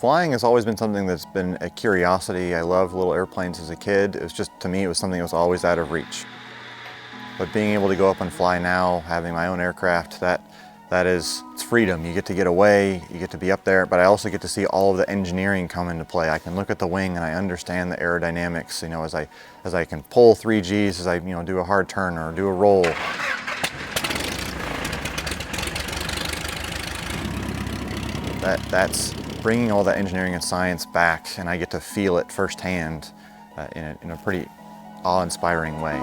Flying has always been something that's been a curiosity. I loved little airplanes as a kid. It was just, to me, it was something that was always out of reach. But being able to go up and fly now, having my own aircraft, it's freedom. You get to get away, you get to be up there, but I also get to see all of the engineering come into play. I can look at the wing and I understand the aerodynamics, as I can pull 3Gs, as I do a hard turn or do a roll. That's bringing all that engineering and science back, and I get to feel it firsthand in a pretty awe-inspiring way.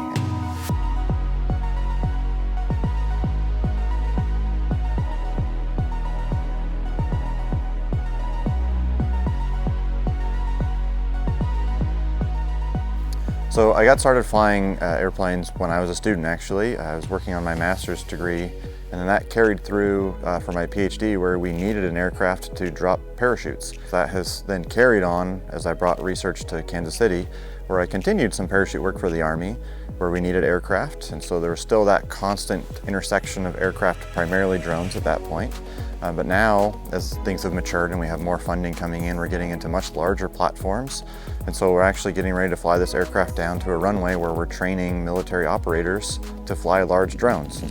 So I got started flying airplanes when I was a student, actually. I was working on my master's degree, and then that carried through for my PhD, where we needed an aircraft to drop parachutes. That has then carried on as I brought research to Kansas City, where I continued some parachute work for the Army, where we needed aircraft, and so there was still that constant intersection of aircraft, primarily drones at that point. But now, as things have matured and we have more funding coming in, we're getting into much larger platforms. And so we're actually getting ready to fly this aircraft down to a runway where we're training military operators to fly large drones.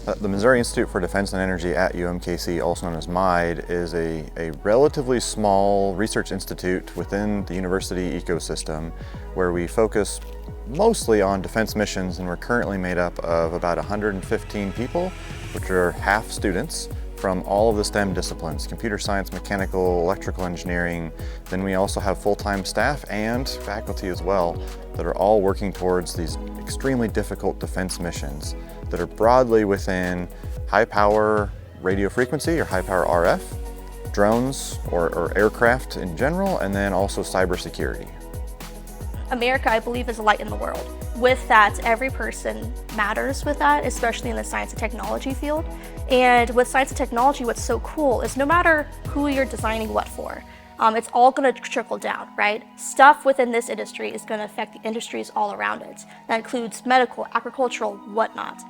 The Missouri Institute for Defense and Energy at UMKC, also known as MIDE, is a relatively small research institute within the university ecosystem where we focus mostly on defense missions, and we're currently made up of about 115 people, which are half students from all of the STEM disciplines: computer science, mechanical, electrical engineering. Then we also have full-time staff and faculty as well that are all working towards these extremely difficult defense missions that are broadly within high power radio frequency or high power RF, drones or aircraft in general, and then also cybersecurity. America, I believe, is a light in the world. With that, every person matters with that, especially in the science and technology field. And with science and technology, what's so cool is no matter who you're designing what for, it's all going to trickle down, right? Stuff within this industry is going to affect the industries all around it. That includes medical, agricultural, whatnot.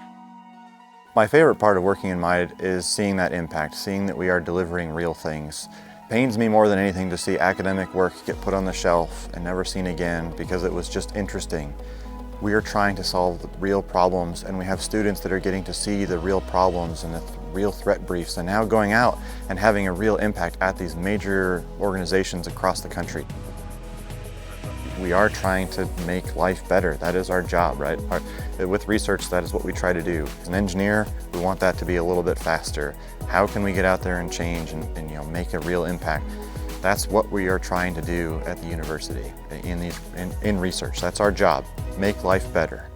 My favorite part of working in MIDE is seeing that impact, seeing that we are delivering real things. It pains me more than anything to see academic work get put on the shelf and never seen again because it was just interesting. We are trying to solve real problems, and we have students that are getting to see the real problems and the real threat briefs, and now going out and having a real impact at these major organizations across the country. We are trying to make life better. That is our job, right? With research, that is what we try to do. As an engineer, we want that to be a little bit faster. How can we get out there and change and make a real impact? That's what we are trying to do at the university in research. That's our job. Make life better.